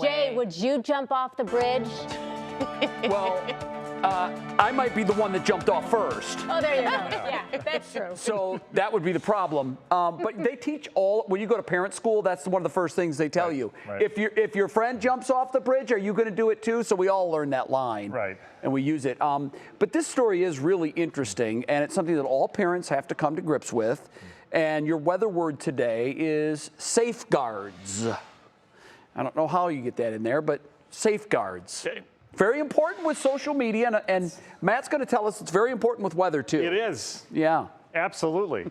Jay, would you jump off the bridge? Well, I might be the one that jumped off first. Oh, there you go. Yeah, that's true. So that would be the problem. But they teach when you go to parent school, that's one of the first things they tell you. Right. If your friend jumps off the bridge, are you going to do it too? So we all learn that line. Right. And we use it. But this story is really interesting, and it's something that all parents have to come to grips with. And your weather word today is safeguards. I don't know how you get that in there, but safeguards. Okay. Very important with social media, and Matt's going to tell us it's very important with weather, too. It is. Yeah. Absolutely.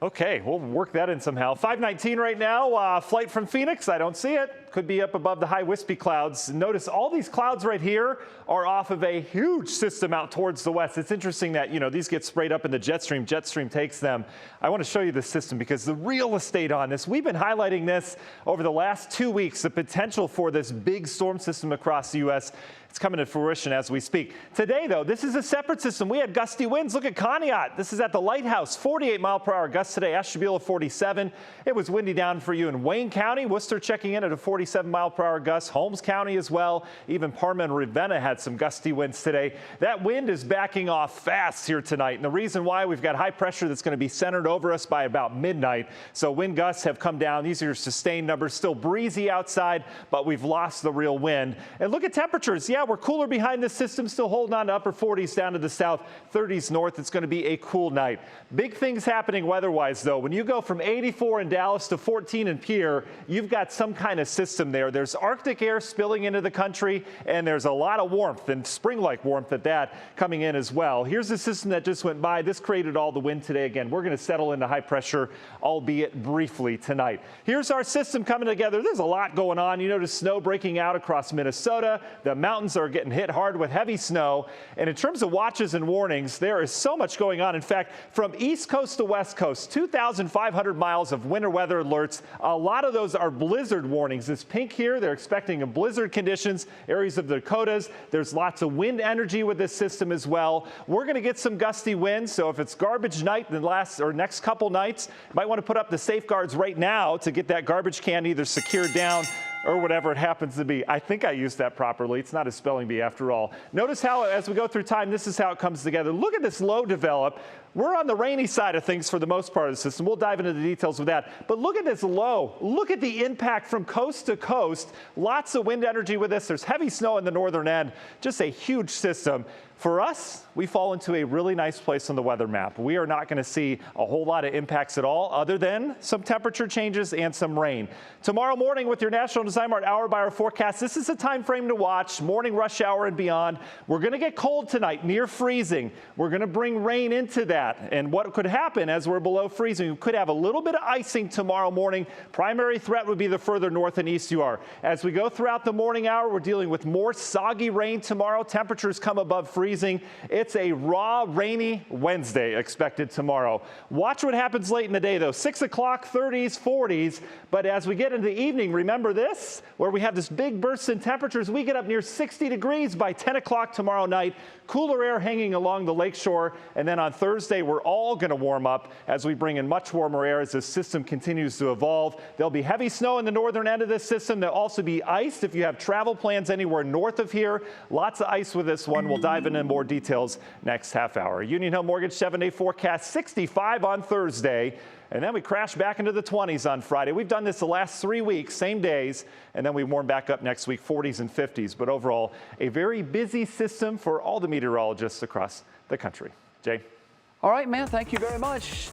Okay, we'll work that in somehow. 5:19 right now, flight from Phoenix. I don't see it. Could be up above the high wispy clouds. Notice all these clouds right here are off of a huge system out towards the west. It's interesting that, these get sprayed up in the jet stream. Jet stream takes them. I want to show you this system because the real estate on this, we've been highlighting this over the last 2 weeks, the potential for this big storm system across the U.S. It's coming to fruition as we speak. Today, though, this is a separate system. We had gusty winds. Look at Conneaut. This is at the lighthouse. 48-mile-per-hour gusts today. Ashtabula 47. It was windy down for you in Wayne County. Worcester checking in at a 47-mile-per-hour gust. Holmes County as well. Even Parma and Ravenna had some gusty winds today. That wind is backing off fast here tonight. And the reason why, we've got high pressure that's going to be centered over us by about midnight. So wind gusts have come down. These are your sustained numbers. Still breezy outside, but we've lost the real wind. And look at temperatures. Yeah, we're cooler behind this system, still holding on to upper 40s down to the south, 30s north. It's going to be a cool night. Big things happening weather-wise, though. When you go from 84 in Dallas to 14 in Pierre, you've got some kind of system there. There's Arctic air spilling into the country, and there's a lot of warmth, and spring-like warmth at that, coming in as well. Here's the system that just went by. This created all the wind today. Again, we're going to settle into high pressure, albeit briefly tonight. Here's our system coming together. There's a lot going on. You notice snow breaking out across Minnesota. The mountains are getting hit hard with heavy snow. And in terms of watches and warnings, there is so much going on. In fact, from East Coast to West Coast, 2,500 miles of winter weather alerts. A lot of those are blizzard warnings. This pink here, they're expecting a blizzard conditions, areas of the Dakotas. There's lots of wind energy with this system as well. We're going to get some gusty winds. So if it's garbage night in the next couple nights, you might want to put up the safeguards right now to get that garbage can either secured down or whatever it happens to be. I think I used that properly. It's not a spelling bee after all. Notice how, as we go through time, this is how it comes together. Look at this low develop. We're on the rainy side of things for the most part of the system. We'll dive into the details of that. But look at this low. Look at the impact from coast to coast. Lots of wind energy with this. There's heavy snow in the northern end. Just a huge system. For us, we fall into a really nice place on the weather map. We are not going to see a whole lot of impacts at all, other than some temperature changes and some rain. Tomorrow morning with your National Design Mart hour-by-hour forecast, this is a time frame to watch, morning rush hour and beyond. We're going to get cold tonight, near freezing. We're going to bring rain into that. And what could happen as we're below freezing, we could have a little bit of icing tomorrow morning. Primary threat would be the further north and east you are. As we go throughout the morning hour, we're dealing with more soggy rain tomorrow. Temperatures come above freezing. It's a raw, rainy Wednesday expected tomorrow. Watch what happens late in the day, though. 6 o'clock, 30s, 40s. But as we get into the evening, remember this, where we have this big burst in temperatures. We get up near 60 degrees by 10 o'clock tomorrow night. Cooler air hanging along the lakeshore. And then on Thursday, we're all going to warm up as we bring in much warmer air as this system continues to evolve. There'll be heavy snow in the northern end of this system. There'll also be ice if you have travel plans anywhere north of here. Lots of ice with this one. We'll dive into more details next half hour. Union Hill Mortgage 7-day forecast 65 on Thursday. And then we crash back into the 20s on Friday. We've done this the last 3 weeks, same days, and then we warm back up next week, 40s and 50s. But overall, a very busy system for all the meteorologists across the country. Jay? All right, man, thank you very much.